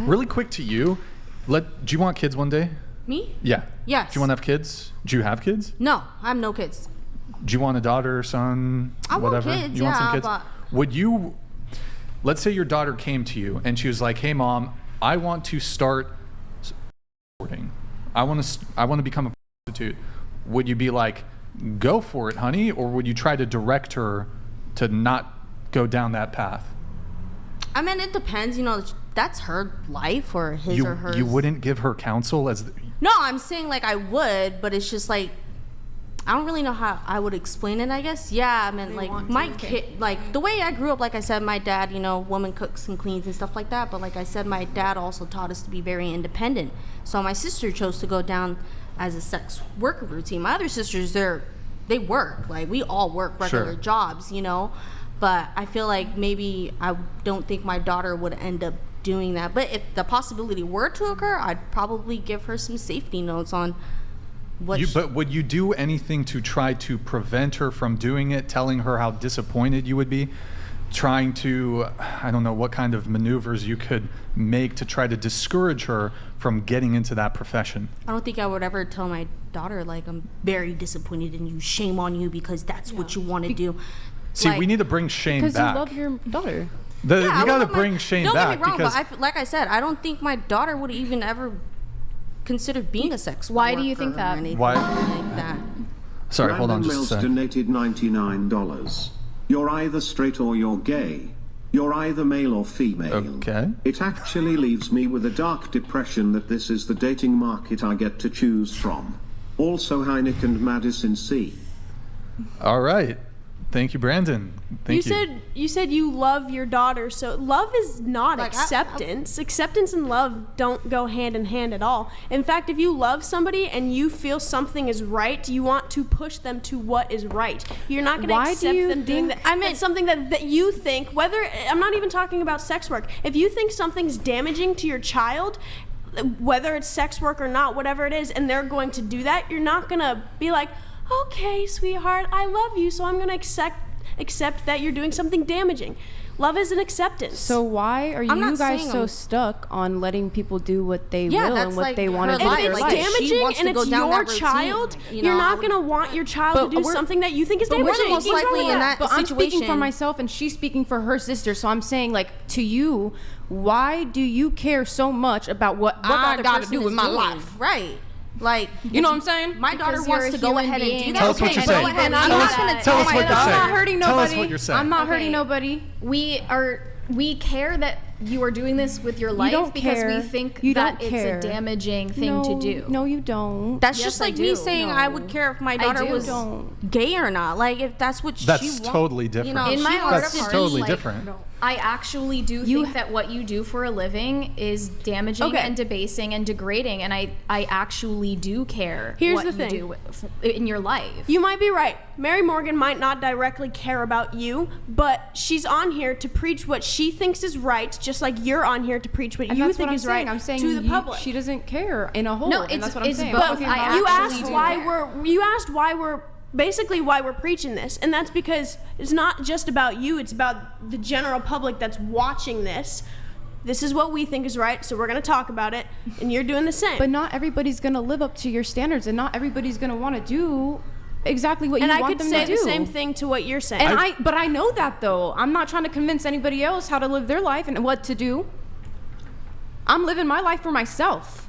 Really quick to you, do you want kids one day? Me? Yeah. Yes. Do you want to have kids? Do you have kids? No, I have no kids. Do you want a daughter, son, whatever? Want kids, you want some kids? but... Would you, let's say your daughter came to you and she was like, hey mom, I want to start sporting. I want to become a prostitute. Would you be like, go for it, honey? Or would you try to direct her to not go down that path? I mean, it depends. That's her life or his or hers. You wouldn't give her counsel as... No, I'm saying like I would, but it's just like, I don't really know how I would explain it, I guess. Yeah, I mean, like my kid, like the way I grew up, like I said, my dad, woman cooks and cleans and stuff like that. But like I said, my dad also taught us to be very independent. So my sister chose to go down as a sex worker routine. My other sisters, they work. Like we all work regular jobs, But I feel like maybe I don't think my daughter would end up doing that. But if the possibility were to occur, I'd probably give her some safety notes on what But would you do anything to try to prevent her from doing it, telling her how disappointed you would be? Trying to, I don't know, what kind of maneuvers you could make to try to discourage her from getting into that profession? I don't think I would ever tell my daughter, like, I'm very disappointed in you, shame on you because that's what you want to do. See, we need to bring shame back. Because you love your daughter. You got to bring shame back. Don't get me wrong, but like I said, I don't think my daughter would even ever consider being a sex worker. Why do you think that? Why? Like that. Sorry, hold on Brandon just a Mills sec. donated $99. You're either straight or you're gay. You're either male or female. Okay. It actually leaves me with a dark depression that this is the dating market I get to choose from. Also Heineck and Madison C. All right. Thank you, Brandon. Thank you. You said you love your daughter, so love is not Like, acceptance. Acceptance and love don't go hand in hand at all. In fact, if you love somebody and you feel something is right, you want to push them to what is right. You're not going to accept them doing that. I mean, something that you think, I'm not even talking about sex work. If you think something's damaging to your child, whether it's sex work or not, whatever it is, and they're going to do that, you're not going to be like, okay, sweetheart, I love you, so I'm going to accept that you're doing something damaging. Love is an acceptance. So why are you guys so stuck on letting people do what they will and what they want to do? If it's damaging and it's your child, you're not going to want your child to do something that you think is damaging. We're most likely in that situation. I'm speaking for myself and she's speaking for her sister. So I'm saying, like, to you, why do you care so much about what I got to do with my life? Right. Like, you know what I'm saying? My daughter wants to go ahead and do that. Tell us what you're saying. I'm not going to tell us what you're saying. I'm not hurting nobody. Tell us what you're saying. I'm not hurting nobody. We care that you are doing this with your life because we think that it's a damaging thing to do. No, you don't. That's just like me saying I would care if my daughter was gay or not. Like, if that's what she wants. That's totally different. In my heart of that's totally different. I actually do think that what you do for a living is damaging and debasing and degrading, and I actually do care what you do in your life. You might be right. Mary Morgan might not directly care about you, but she's on here to preach what she thinks is right, just like you're on here to preach what you think is right to the public. She doesn't care in a whole. No, and that's what I'm saying. But you asked why we're basically why we're preaching this, and that's because it's not just about you, it's about the general public that's watching this. This is what we think is right, so we're going to talk about it, and you're doing the same. But not everybody's going to live up to your standards, and not everybody's going to want to do exactly what you want them to do. And I could say the same thing to what you're saying. And but I know that, though. I'm not trying to convince anybody else how to live their life and what to do. I'm living my life for myself.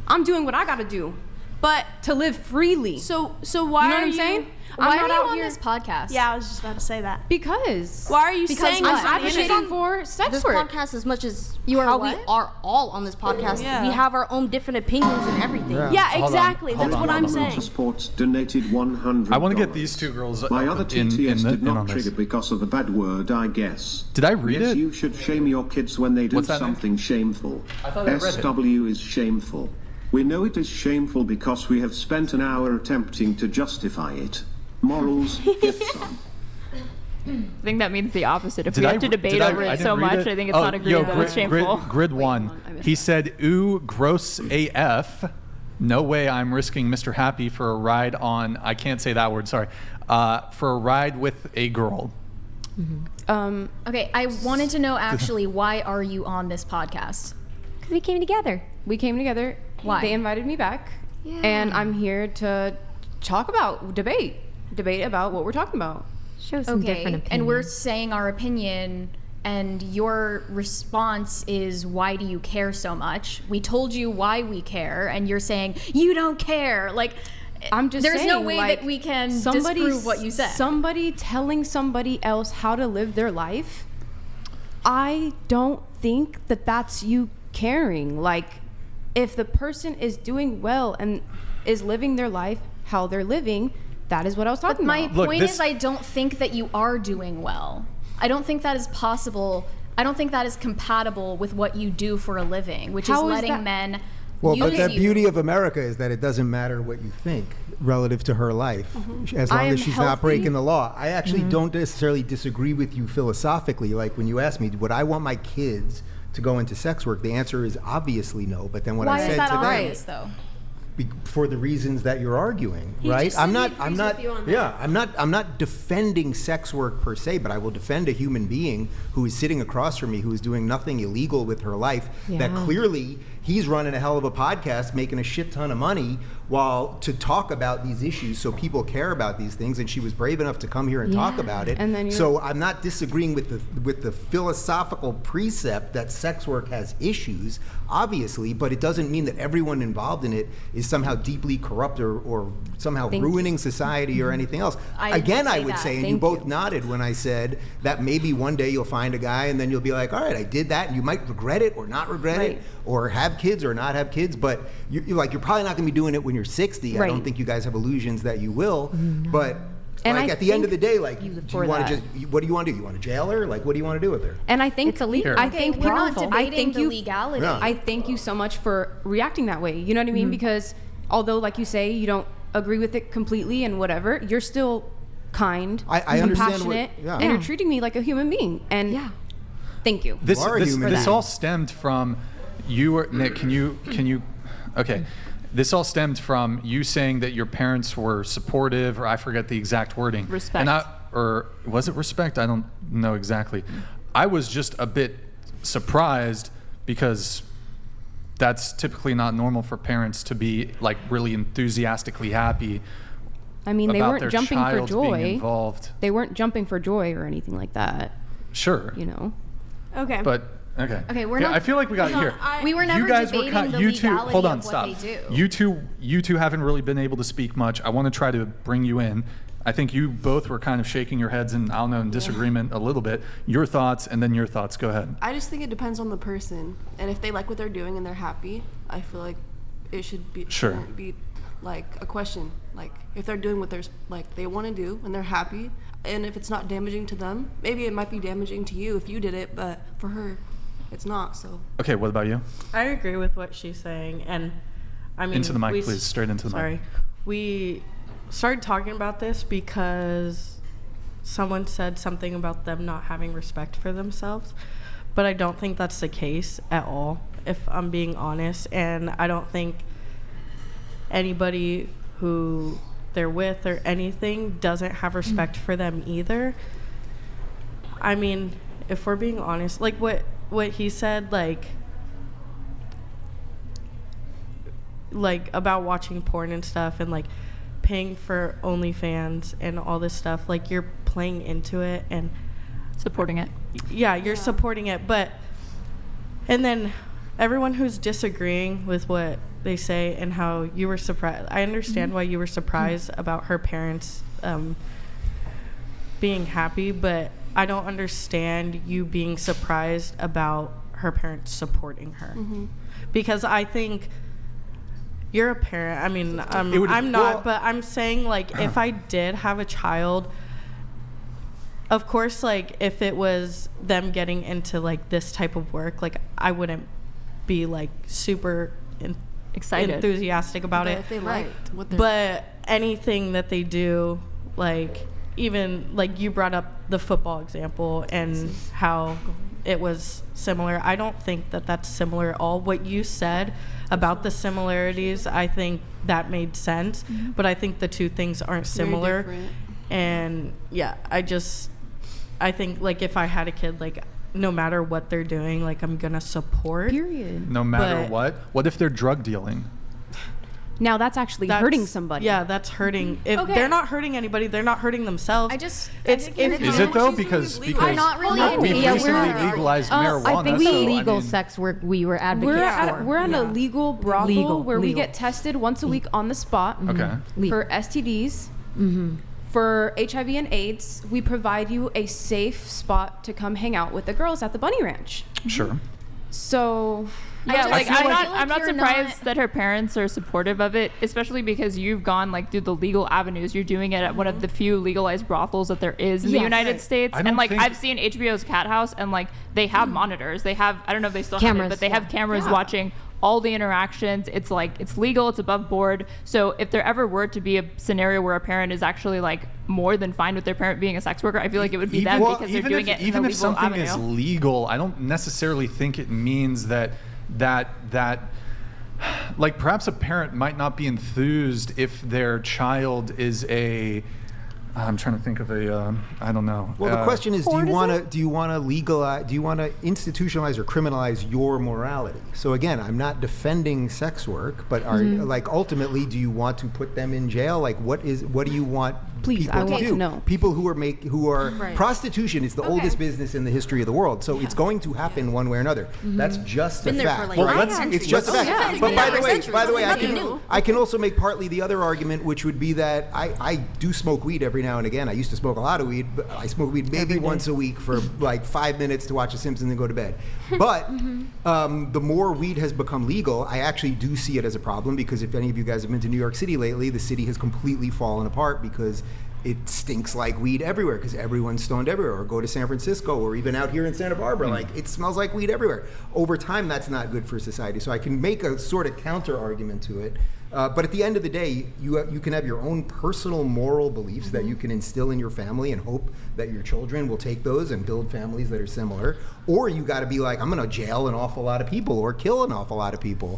I'm doing what I got to do. But to live freely. So why you know what I'm saying? Why are you on this podcast? Yeah, I was just about to say that. Because. Why are you saying I'm advocating for sex work. This podcast, as much as we are all on this podcast, we have our own different opinions and everything. Yeah, exactly. That's what I'm saying. Sports donated $100. I want to get these two girls My other TTS did not trigger because of a bad word, I guess. Did I read it? You should shame your kids when they do something shameful. I thought I read it. SW is shameful. We know it is shameful because we have spent an hour attempting to justify it. Morals, get some. I think that means the opposite. If we have to debate over it so much, I think it's not agreed that it's shameful. Grid 1. He said, ooh, gross AF. No way I'm risking Mr. Happy for a ride on, I can't say that word, sorry, for a ride with a girl. Okay, I wanted to know actually, why are you on this podcast? Because we came together. We came together. Why? They invited me back. Yeah. And I'm here to talk about, debate about what we're talking about. Show some different opinions. And we're saying our opinion, and your response is, why do you care so much? We told you why we care, and you're saying, you don't care. Like, I'm just there's saying, no way that we can disprove what you said. Somebody telling somebody else how to live their life, I don't think that that's you caring. Like, if the person is doing well and is living their life how they're living, that is what I was talking about. My point is, I don't think that you are doing well. I don't think that is possible. I don't think that is compatible with what you do for a living, which is letting men Well, but the beauty of America is that it doesn't matter what you think relative to her life, as long as she's not breaking the law. I actually don't necessarily disagree with you philosophically. Like when you asked me, would I want my kids to go into sex work? The answer is obviously no. But then what I said to them, though? For the reasons that you're arguing, right? I'm not defending sex work per se, but I will defend a human being who is sitting across from me, who is doing nothing illegal with her life, that clearly he's running a hell of a podcast, making a shit ton of money while to talk about these issues, so people care about these things, and she was brave enough to come here and talk about it. And then so I'm not disagreeing with the philosophical precept that sex work has issues, obviously, but it doesn't mean that everyone involved in it is somehow deeply corrupt or somehow ruining society or anything else. I would say, and you both nodded when I said that maybe one day you'll find a guy and then you'll be like, all right, I did that, and you might regret it or not regret it, or have kids or not have kids, but you're probably not going to be doing it when you're 60. I don't think you guys have illusions that you will, but like at the end of the day, like, do you want to what do you want to do? You want to jail her? Like, what do you want to do with her? And I think it's illegal. I think we're not debating the legality. I thank you so much for reacting that way. You know what I mean? Because although, like you say, you don't agree with it completely and whatever, you're still kind, I compassionate, and you're treating me like a human being. And thank you. This all stemmed from you, Nick. Can you? Okay. This all stemmed from you saying that your parents were supportive, or I forget the exact wording. Respect. Or was it respect? I don't know exactly. I was just a bit surprised because that's typically not normal for parents to be like really enthusiastically happy. I mean, they weren't jumping for joy. Being involved. They weren't jumping for joy or anything like that. Sure. You know. Okay. But okay, we're not. I feel like we got here. We were never you guys debating were the you two. legality Hold on, of stop. what they do. You two haven't really been able to speak much. I want to try to bring you in. I think you both were kind of shaking your heads and I don't know, in disagreement a little bit. Your thoughts and then your thoughts. Go ahead. I just think it depends on the person, and if they like what they're doing and they're happy, I feel like it should be shouldn't be like a question. Like if they're doing what they're like they want to do and they're happy, and if it's not damaging to them, maybe it might be damaging to you if you did it, but for her, it's not. So okay, what about you? I agree with what she's saying, and I mean, into the mic, please. Straight into the mic. We started talking about this because someone said something about them not having respect for themselves, but I don't think that's the case at all, if I'm being honest. And I don't think anybody who they're with or anything doesn't have respect for them either. I mean, if we're being honest, like what he said, like about watching porn and stuff and like paying for OnlyFans and all this stuff, like you're playing into it and supporting it. Yeah, you're supporting it, but and then everyone who's disagreeing with what they say and how you were surprised, I understand why you were surprised about her parents being happy, but I don't understand you being surprised about her parents supporting her. Because I think you're a parent. I mean, I'm not, but I'm saying, like, if I did have a child, of course, like, if it was them getting into, like, this type of work, like, I wouldn't be, like, super excited, enthusiastic about it. If they liked what they're but anything that they do, like, even, like, you brought up the football example and how it was similar. I don't think that that's similar at all. What you said about the similarities, I think that made sense, but I think the two things aren't similar. And yeah, I think like if I had a kid, like no matter what they're doing, like I'm gonna support. Period. No matter what? What if they're drug dealing? Now that's actually hurting somebody. Yeah, that's hurting. If they're not hurting anybody, they're not hurting themselves. Is it though? Because I'm not really. We've recently legalized marijuana. I think legal sex work we were advocating for. We're at a legal brothel where we get tested once a week on the spot for STDs. For HIV and AIDS, we provide you a safe spot to come hang out with the girls at the Bunny Ranch. Sure. So, yeah, I'm not surprised that her parents are supportive of it, especially because you've gone like through the legal avenues. You're doing it at one of the few legalized brothels that there is in the United States. And like I've seen HBO's Cat House, and like they have monitors. They have, I don't know if they still have it, but they have cameras watching all the interactions. It's like, it's legal, it's above board. So if there ever were to be a scenario where a parent is actually like more than fine with their parent being a sex worker, I feel like it would be them because they're doing it in the legal avenue. Even if something is legal, I don't necessarily think it means that like perhaps a parent might not be enthused if their child is I'm trying to think of I don't know. Well, the question is, do you want to legalize, do you want to institutionalize or criminalize your morality? So again, I'm not defending sex work, but like ultimately, do you want to put them in jail? Like, what do you want? Please, I want to know. People who are prostitution is the oldest business in the history of the world, so it's going to happen one way or another. That's just a fact. It's just a fact. But by the way, I can also make partly the other argument, which would be that I do smoke weed every now and again. I used to smoke a lot of weed, but I smoke weed maybe once a week for like 5 minutes to watch The Simpsons and go to bed. But the more weed has become legal, I actually do see it as a problem, because if any of you guys have been to New York City lately, the city has completely fallen apart because it stinks like weed everywhere, because everyone's stoned everywhere. Or go to San Francisco, or even out here in Santa Barbara, like it smells like weed everywhere. Over time, that's not good for society. So I can make a sort of counter argument to it. But at the end of the day, you can have your own personal moral beliefs that you can instill in your family and hope that your children will take those and build families that are similar. Or you got to be like, I'm going to jail an awful lot of people or kill an awful lot of people.